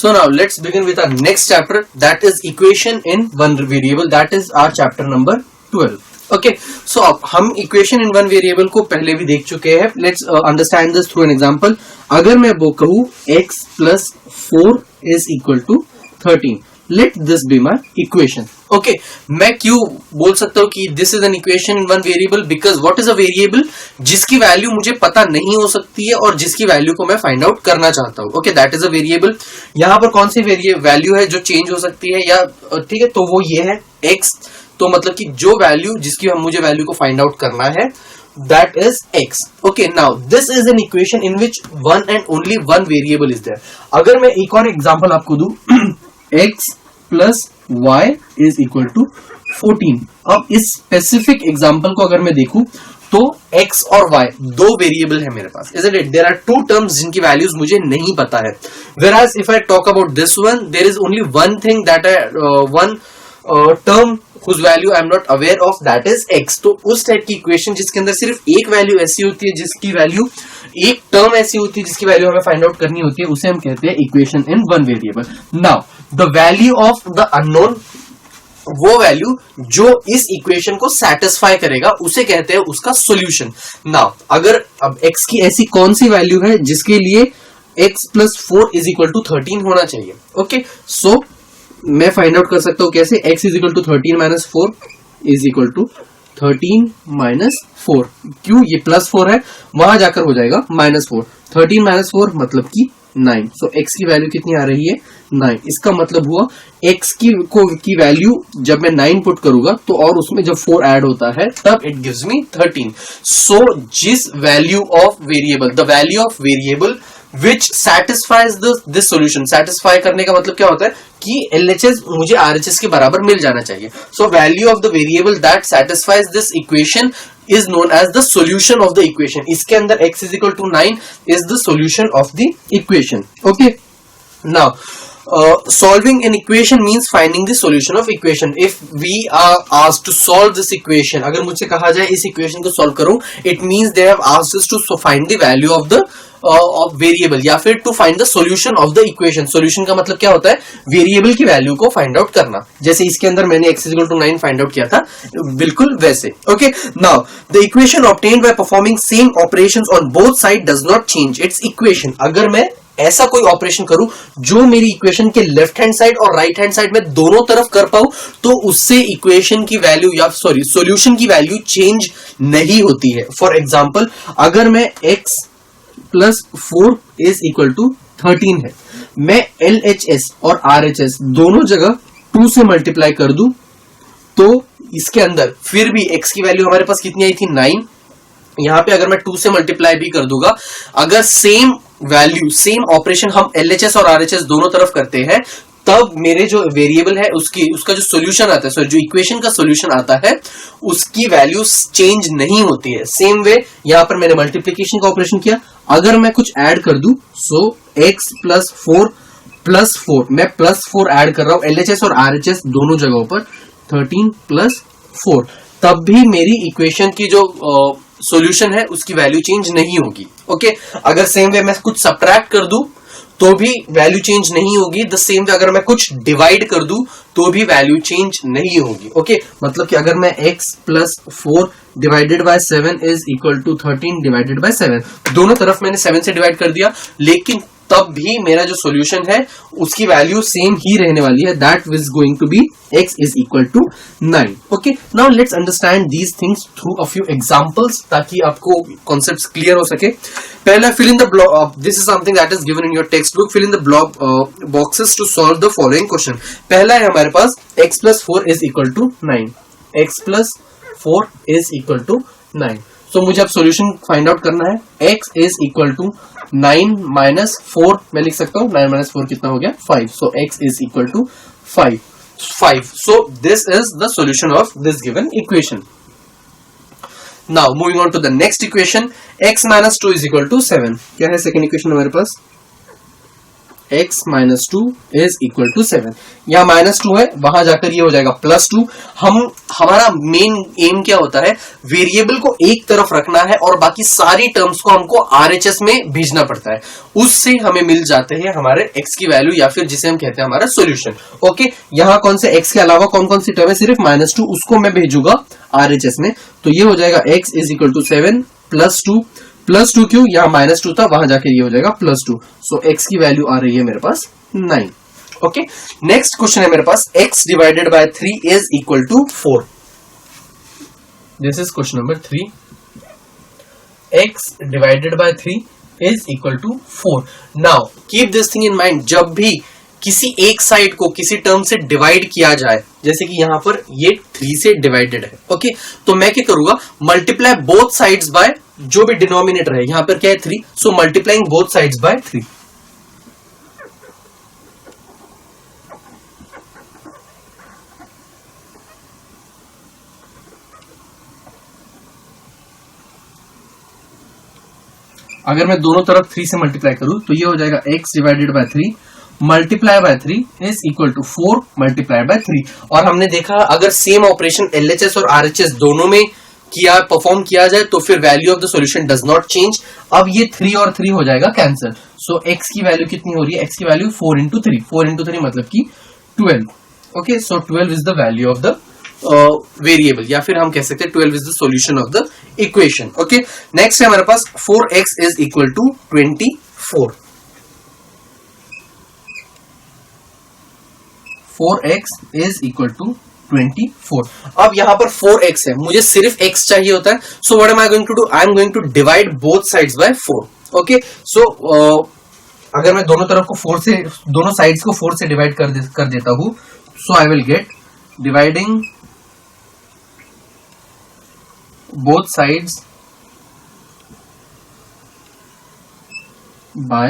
So now let's begin with our next chapter, that is equation in one variable. That is our chapter number 12. Okay सो अब हम equation in one variable को पहले भी देख चुके हैं. Let's understand this through an example. अगर मैं वो कहूं x plus 4 is equal to 13, let this be my equation. Okay, मैं क्यों बोल सकता हूं कि this is an equation in one variable? Because what is a variable? जिसकी वैल्यू मुझे पता नहीं हो सकती है और जिसकी वैल्यू को मैं फाइंड आउट करना चाहता हूं. Okay, that is a variable. यहां पर कौन सी वैल्यू है जो चेंज हो सकती है, या ठीक है, तो वो ये है x. तो मतलब कि जो वैल्यू जिसकी मुझे वैल्यू को फाइंड आउट करना है, that is x. Okay, now this is an equation in which one and only one variable is there. अगर मैं एक और एग्जांपल आपको दूं, x plus y is equal to 14. अब इस स्पेसिफिक एग्जांपल को अगर मैं देखूं तो x और y दो वेरिएबल है मेरे पास, isn't it? There are two terms जिनकी वैल्यूज मुझे नहीं पता है. Whereas if I talk about this one, there is only one thing that one term whose value I am not aware of, that is x. तो उस type की equation जिसके अंदर सिर्फ एक वैल्यू ऐसी होती है जिसकी वैल्यू, एक टर्म ऐसी होती है जिसकी वैल्यू हमें फाइंड आउट करनी होती है, उसे हम कहते हैं equation in one variable. Now the value of the unknown, वो वैल्यू जो इस इक्वेशन को सेटिस्फाई करेगा, उसे कहते हैं उसका सॉल्यूशन. नाउ अगर अब x की ऐसी कौन सी वैल्यू है जिसके लिए x plus 4 is equal to 13 होना चाहिए. ओके, सो मैं फाइंड आउट कर सकता हूं कैसे. x is equal to 13 minus 4 is equal to 13 minus 4. क्यों? ये प्लस 4 है, वहां जाकर हो जाएगा माइनस 4. 13 माइनस 4 मतलब कि 9. सो x की वैल्यू कितनी आ रही है? 9. इसका मतलब हुआ x की वैल्यू जब मैं 9 पुट करूंगा तो और उसमें जब 4 ऐड होता है तब इट गिव्स मी 13. सो जिस value of variable, the value of variable which satisfies this solution. satisfy करने का मतलब क्या होता है कि LHS मुझे RHS के बराबर मिल जाना चाहिए. So value of the variable that satisfies this equation is known as the solution of the equation. इसके अंदर x is equal to 9 is the solution of the equation. Okay, now solving an equation means finding the solution of equation. If we are asked to solve this equation, अगर मुझसे कहा जाए इस equation को solve करो, it means they have asked us to find the value of the of variable, या फिर to find the solution of the equation. solution का मतलब क्या होता है? वेरिएबल की वैल्यू को फाइंड आउट करना. जैसे इसके अंदर मैंने x equal to 9 find out किया था, बिल्कुल वैसे. Okay, now the equation obtained by performing same operations on both side does not change its equation. अगर मैं ऐसा कोई ऑपरेशन करूं जो मेरी इक्वेशन के लेफ्ट हैंड साइड और राइट हैंड साइड में दोनों तरफ कर पाऊं, तो उससे इक्वेशन की वैल्यू या सॉल्यूशन की वैल्यू चेंज नहीं होती है. फॉर एग्जांपल, अगर मैं x plus 4 is equal to 13 है, मैं LHS और RHS दोनों जगह 2 से मल्टीप्लाई कर दूं, तो इसके अंदर फिर भी x की वैल्यू हमारे पास कितनी आई थी? 9. यहां पे अगर मैं 2 से मल्टीप्लाई भी कर दूंगा, अगर सेम वैल्यू, सेम ऑपरेशन हम LHS और RHS दोनों तरफ करते हैं, तब मेरे जो वेरिएबल है उसका जो सॉल्यूशन आता है, जो इक्वेशन का सॉल्यूशन आता है, उसकी वैल्यू चेंज नहीं होती है. सेम वे यहां पर मैंने मल्टीप्लिकेशन का ऑपरेशन किया, अगर मैं कुछ ऐड कर दूं, सो x प्लस 4 मैं प्लस 4 ऐड कर रहा हूं LHS और RHS दोनों जगहों पर, 13 प्लस 4, तब भी मेरी इक्वेशन की जो सॉल्यूशन है उसकी वैल्यू चेंज नहीं होगी. ओके, अगर सेम वे मैं कुछ सब्ट्रैक्ट कर दूं तो भी वैल्यू चेंज नहीं होगी. द सेम वे अगर मैं कुछ डिवाइड कर दूं तो भी वैल्यू चेंज नहीं होगी. ओके, मतलब कि अगर मैं x plus 4 divided by 7 is equal to 13 divided by 7, दोनों तरफ मैंने 7 से डिवाइड कर दिया, लेकिन तब भी मेरा जो सॉल्यूशन है उसकी वैल्यू सेम ही रहने वाली है. That is going to be x is equal to 9. Okay, now let's understand these things through a few examples, ताकि आपको कॉन्सेप्ट्स क्लियर हो सके. पहला, fill in the block. This is something that is given in your text book. Fill in the block boxes to solve the following question. पहला है हमारे पास x plus 4 is equal to 9. x plus 4 is equal to 9. So मुझे अब solution find out करना है. x is equal to 9 minus 4, मैं लिख सकता हूं 9 माइनस 4 कितना हो गया? 5. So x is equal to 5. So this is the solution of this given equation. Now moving on to the next equation, x minus 2 is equal to 7. क्या है second equation हमारे पास? x minus 2 is equal to 7। यहाँ -2 है, वहां जाकर ये हो जाएगा +2। हमारा मेन एम क्या होता है, वेरिएबल को एक तरफ रखना है और बाकी सारी टर्म्स को हमको आरएचएस में भेजना पड़ता है, उससे हमें मिल जाते हैं हमारे x की वैल्यू या फिर जिसे हम कहते हैं हमारा सोल्यूशन। ओके, यहाँ कौन से x के अलावा कौन कौन सी टर्म है, सिर्फ -2, उसको मैं भेजूंगा आरएचएस में। तो ये हो जाएगा x इज इक्वल टू 7 +2 क्यों, यहाँ -2 था, वहां जाके ये हो जाएगा +2। सो x की वैल्यू आ रही है मेरे पास 9। ओके, नेक्स्ट क्वेश्चन है मेरे पास, x divided by 3 is equal to 4। This is question number 3। x divided by 3 is equal to 4। Now keep this thing in mind, जब भी किसी एक साइड को किसी टर्म से डिवाइड किया जाए, जैसे कि यहां पर ये 3 से डिवाइडेड है, ओके, तो मैं क्या करूंगा, मल्टीप्लाई बोथ साइड्स बाय जो भी डिनोमिनेटर है, यहां पर क्या है 3, सो मल्टीप्लाइंग बोथ साइड्स बाय 3। अगर मैं दोनों तरफ 3 से मल्टीप्लाई करूं तो ये हो जाएगा x divided by 3 multiply by 3 is equal to 4 multiply by 3। और हमने देखा अगर सेम ऑपरेशन एलएचएस और आरएचएस दोनों में परफॉर्म किया जाए तो फिर value of the solution does not change. अब ये 3 और 3 हो जाएगा कैंसिल। सो x की वैल्यू कितनी हो रही है, x की वैल्यू 4 इंटू 3, 4 इंटू 3 मतलब की 12। Okay, so 12 is the value of the variable, या फिर हम कह सकते हैं 12 is the solution of the equation. Okay, next है हमारे पास 4x is equal to 24। 4x is equal to 24। अब यहां पर 4x है, मुझे सिर्फ x चाहिए होता है। So what am I going to do, I am going to divide both sides by 4। Okay, so अगर मैं दोनों तरफ को 4 से, दोनों साइड्स को 4 से डिवाइड कर देता हूं, so I will get dividing both sides by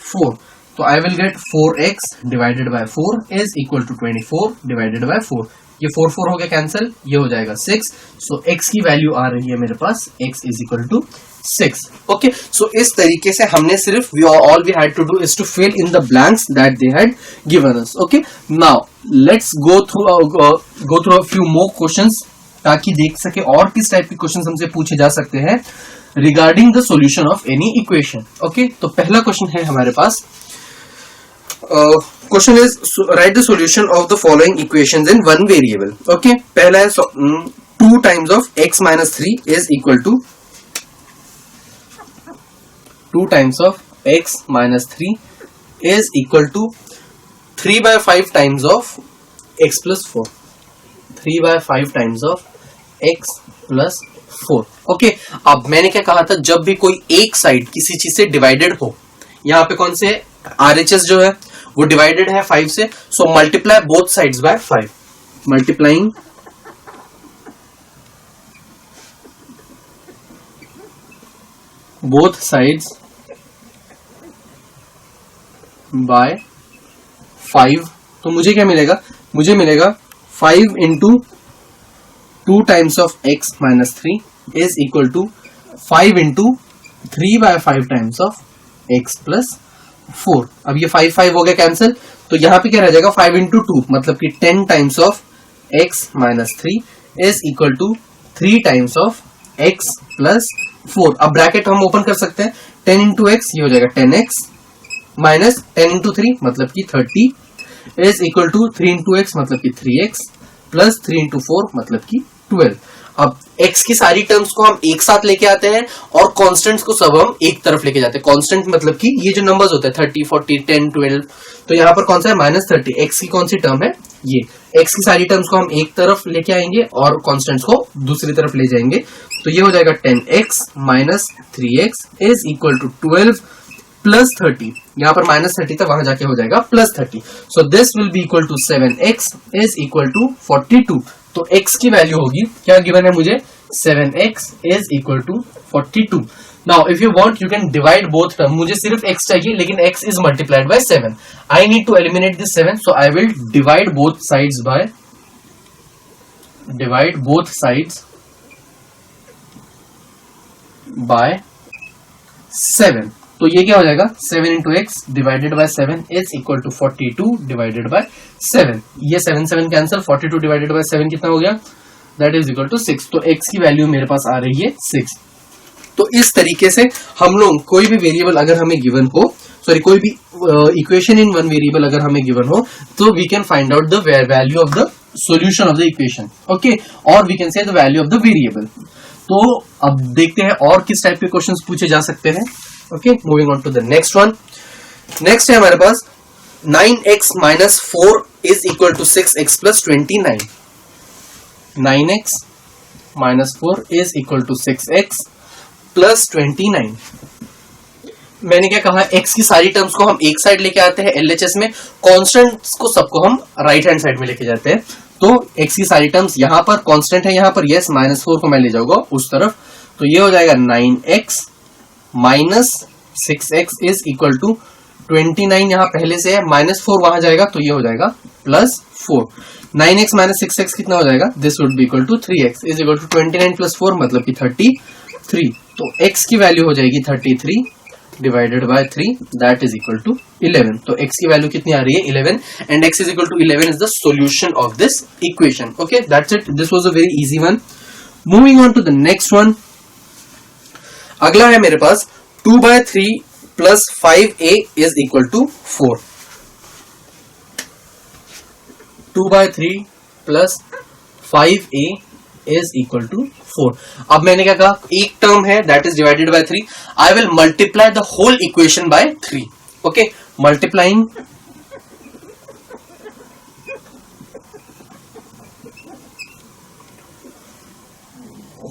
4, तो I will get 4x divided by 4 is equal to 24 divided by 4। ये 4 4 हो गया कैंसिल, ये हो जाएगा 6। सो x की वैल्यू आ रही है मेरे पास, x is equal to 6। Okay, so इस तरीके से हमने सिर्फ all we had to do is to fill in the blanks that they had given us। okay, now let's go through a few more questions ताकि देख सके और किस टाइप के क्वेश्चन हमसे पूछे जा सकते हैं regarding the solution of any equation. Okay, तो पहला क्वेश्चन है हमारे पास, question is write the solution of the following equations in one variable. Okay, पहला है 2 times of x minus 3 is equal to 2 times of x minus 3 is equal to 3/5 times of x plus 4। 3/5 times of x plus 4। Okay, अब मैंने क्या कहा था, जब भी कोई एक साइड किसी चीज से डिवाइडेड हो, यहाँ पे कौन से आरएचएस जो है वो डिवाइडेड है 5 से, so multiply both sides by 5। Multiplying both sides by 5, तो मुझे क्या मिलेगा, मुझे मिलेगा 5 into 2 times of x minus 3 is equal to 5 into 3/5 times of x plus 4। अब ये 5 5 हो गया कैंसिल, तो यहां पे क्या रह जाएगा, 5 इंटू 2 मतलब कि 10 times of x minus 3 is equal to 3 times of x plus 4। अब ब्रैकेट हम ओपन कर सकते हैं, 10 इंटू x ये हो जाएगा 10x माइनस 10 इंटू 3 मतलब कि 30 is equal to 3 into x मतलब कि 3x प्लस 3 इंटू 4 मतलब कि 12। अब x की सारी टर्म्स को हम एक साथ लेके आते हैं और कांस्टेंट्स को सब हम एक तरफ लेके जाते हैं। कांस्टेंट मतलब कि ये जो नंबर्स होते हैं 30 40 10 12, तो यहाँ पर कौन सा है -30, x की कौन सी टर्म है, ये x की सारी टर्म्स को हम एक तरफ लेके आएंगे और कांस्टेंट्स को दूसरी तरफ ले जाएंगे, तो ये हो जाएगा 10x minus 3x is equal to 12 plus 30। यहाँ पर -30 था, वहां जाके हो जाएगा plus 30। So this will be equal to 7x is equal to 42। तो x की वैल्यू होगी, क्या गिवन है मुझे, 7x is equal to 42। Now if you want you can divide both term, मुझे सिर्फ x चाहिए लेकिन x इज multiplied by 7। I need to eliminate this 7, so I will divide both sides by 7। तो ये क्या हो जाएगा 7 into x divided by 7 is equal to 42 divided by 7। ये 7 कैंसिल, 42 डिवाइडेड बाय 7 कितना हो गया, दैट इज इक्वल टू 6। तो x की वैल्यू मेरे पास आ रही है 6। तो इस तरीके से हम लोग कोई भी वेरिएबल अगर हमें गिवन हो, सॉरी कोई भी इक्वेशन इन वन वेरिएबल अगर हमें गिवन हो, तो we can find out the value of the solution of the equation, okay, और we can say the value of the variable. तो अब देखते हैं और किस टाइप के क्वेश्चंस पूछे जा सकते हैं। Okay, moving on to the next one. Next है हमारे पास 9x minus 4 is equal to 6x plus 29। 9x minus 4 is equal to 6x plus 29। मैंने क्या कहा, x की सारी टर्म्स को हम एक साइड लेके आते हैं LHS में, कांस्टेंट्स को सबको हम राइट हैंड साइड में लेके जाते हैं। तो x की सारी टर्म्स यहाँ पर कांस्टेंट है, यहाँ पर यस, माइनस 4 को मैं ले जाऊंगा उस तरफ, तो ये हो जाएगा 9x minus 6x is equal to 29, यहाँ पहले से है, माइनस 4 वहां जाएगा तो ये हो जाएगा प्लस 4। 9x माइनस 6x कितना हो जाएगा, this would be equal to 3x is equal to 29 plus 4 मतलब कि 33। तो x की वैल्यू हो जाएगी 33 divided by 3 that is equal to 11। तो x की वैल्यू कितनी आ रही है 11, and x is equal to 11 is the solution of this equation. Okay, that's it, this was a very easy one. Moving on to the next one. अगला है मेरे पास 2/3 plus 5a is equal to 4। 2/3 plus 5a is equal to 4। अब मैंने क्या कहा, एक term है that is divided by 3, I will multiply the whole equation by 3। Okay, multiplying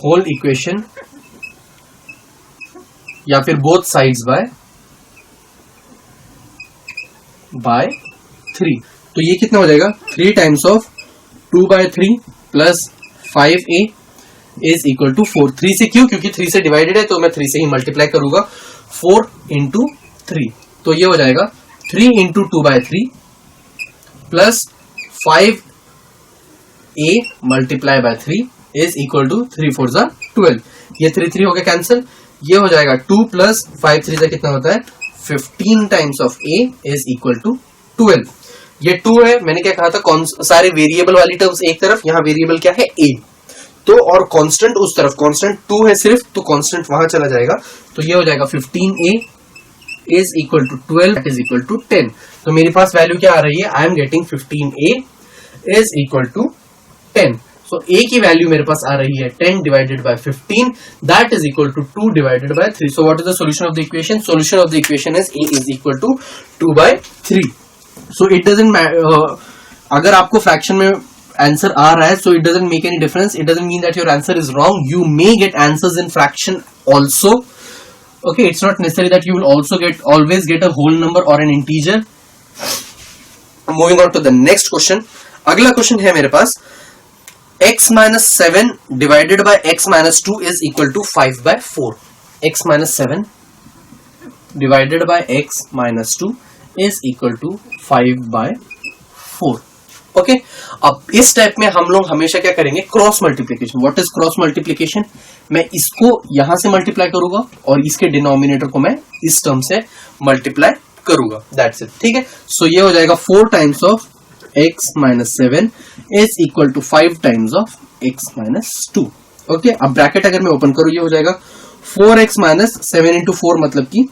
whole equation या फिर बोथ साइड्स बाय 3। तो ये कितना हो जाएगा 3 times of 2/3 plus 5a is equal to 4। 3 से क्यों, क्योंकि 3 से डिवाइडेड है तो मैं 3 से ही मल्टीप्लाई करूंगा, 4 इंटू 3। तो ये हो जाएगा 3 into 2/3 plus 5a multiply by 3 is equal to 3 4 जा 12। ये 3 हो गया कैंसिल, ये हो जाएगा 2 प्लस 5 3 कितना होता है 15 times of a is equal to 12। ये 2 है, मैंने क्या कहा था, सारे वेरिएबल वाली टर्म्स एक तरफ, यहाँ वेरिएबल क्या है a, तो और कांस्टेंट उस तरफ, कांस्टेंट 2 है सिर्फ, तो कांस्टेंट वहां चला जाएगा, तो ये हो जाएगा 15a is equal to 12 is equal to 10। तो मेरे पास वैल्यू क्या आ रही है, I am getting 15a is equal to 10। So a की वैल्यू मेरे पास आ रही है 10 divided by 15 that is equal to 2 divided by 3। So what is the solution of the equation, solution of the equation is a is equal to 2/3। So it doesn't matter, अगर आपको fraction में answer आ रहा है, so it doesn't make any difference, it doesn't mean that your answer is wrong, you may get answers in fraction also, okay, it's not necessary that you will also always get a whole number or an integer। Moving on to the next question। अगला question है मेरे पास x minus 7 divided by x minus 2 is equal to 5/4। x minus 7 divided by x minus 2 is equal to 5/4। Okay, अब इस type में हम लोग हमेशा क्या करेंगे, cross multiplication. What is cross multiplication, मैं इसको यहां से मल्टीप्लाई करूंगा और इसके डिनोमिनेटर को मैं इस टर्म से मल्टीप्लाई करूंगा, दैट्स इट, ठीक है। सो ये हो जाएगा 4 times of x minus 7 is equal to 5 times of x minus 2। Okay, अब ब्रैकेट अगर मैं ओपन करूं, ये हो जाएगा 4x माइनस 7 इंटू 4 मतलब कि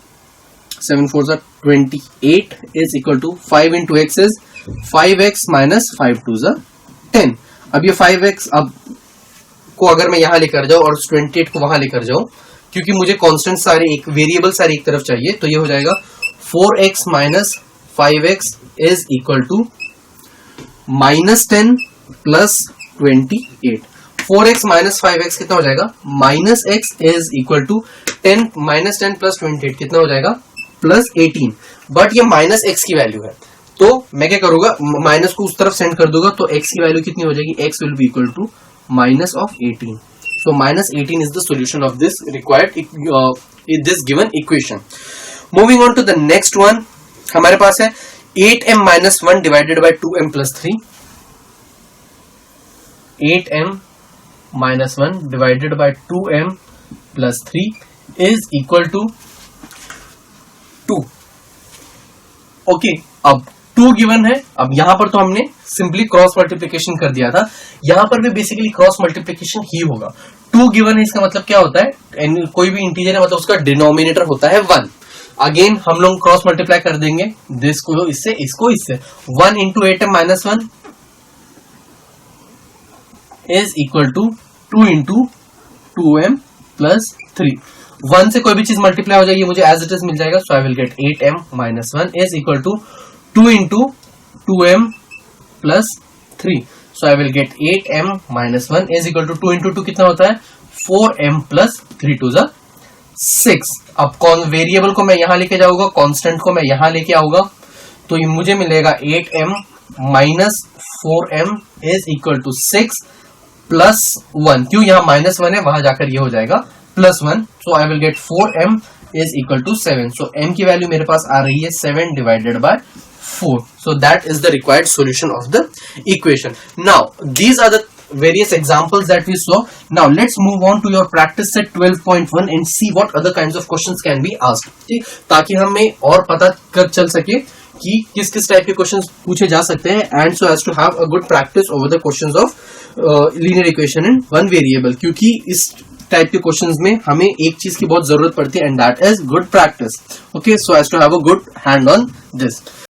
7 4 28 is equal to 5 into x is 5x minus 5 2 10। अब ये 5x अब को अगर मैं यहां लेकर जाऊं और 28 को वहां लेकर जाऊं, क्योंकि मुझे कांस्टेंट सारे एक वेरिएबल सारे एक तरफ चाहिए, तो ये हो जाएगा 4x minus 5x is equal to minus 10 plus 28। 4x minus 5x कितना हो जाएगा, minus x is equal to 10 minus 10 plus 28 कितना हो जाएगा प्लस 18। बट ये माइनस x की वैल्यू है, तो मैं क्या करूंगा, माइनस को उस तरफ सेंड कर दूंगा, तो x की वैल्यू कितनी हो जाएगी, x will be equal to minus of 18। So minus 18 is the solution of this required this given equation. Moving on to the next one, हमारे पास है 8m minus 1 divided by 2m plus 3। 8m minus 1 divided by 2m plus 3 is equal to okay, अब 2 given है, अब यहां पर तो हमने सिंपली क्रॉस मल्टीप्लीकेशन कर दिया था, यहां पर भी बेसिकली क्रॉस मल्टीप्लीकेशन ही होगा। 2 गिवन है, इसका मतलब क्या होता है, कोई भी इंटीजर है मतलब उसका डिनोमिनेटर होता है 1। अगेन हम लोग क्रॉस मल्टीप्लाई कर देंगे, दिस को इससे, इसको इससे, 1 into 8m minus 1 is equal to 2 into 2m plus 3। 1 से कोई भी चीज मल्टीप्लाई हो जाएगी, मुझे एज इट इज मिल जाएगा, so I will get 8m minus 1 is equal to 2 into 2m plus 3, so I will get 8m minus 1 is equal to 2 into 2 कितना होता है, 4m प्लस 3 टू ज़ा 6। अब कौन वेरिएबल को मैं यहां लेके जाऊंगा, कांस्टेंट को मैं यहां लेके आऊंगा, तो ये मुझे मिलेगा 8m minus 4m is equal to 6 plus 1। क्यों, यहां माइनस 1 है, वहां जाकर ये हो जाएगा plus 1, so I will get 4m is equal to 7। So m की वैल्यू मेरे पास आ रही है 7 divided by 4. So that is the required solution of the equation. Now these are the various examples that we saw. Now let's move on to your practice set 12.1 and see what other kinds of questions can be asked. ठीक, ताकि हमें और पता कर चल सके कि किस किस टाइप के क्वेश्चंस पूछे जा सकते हैं, and so as to have a good practice over the questions of linear equation in one variable. क्योंकि इस टाइप के क्वेश्चंस में हमें एक चीज की बहुत जरूरत पड़ती है, and that is good practice. Okay, so as to have a good hand on this.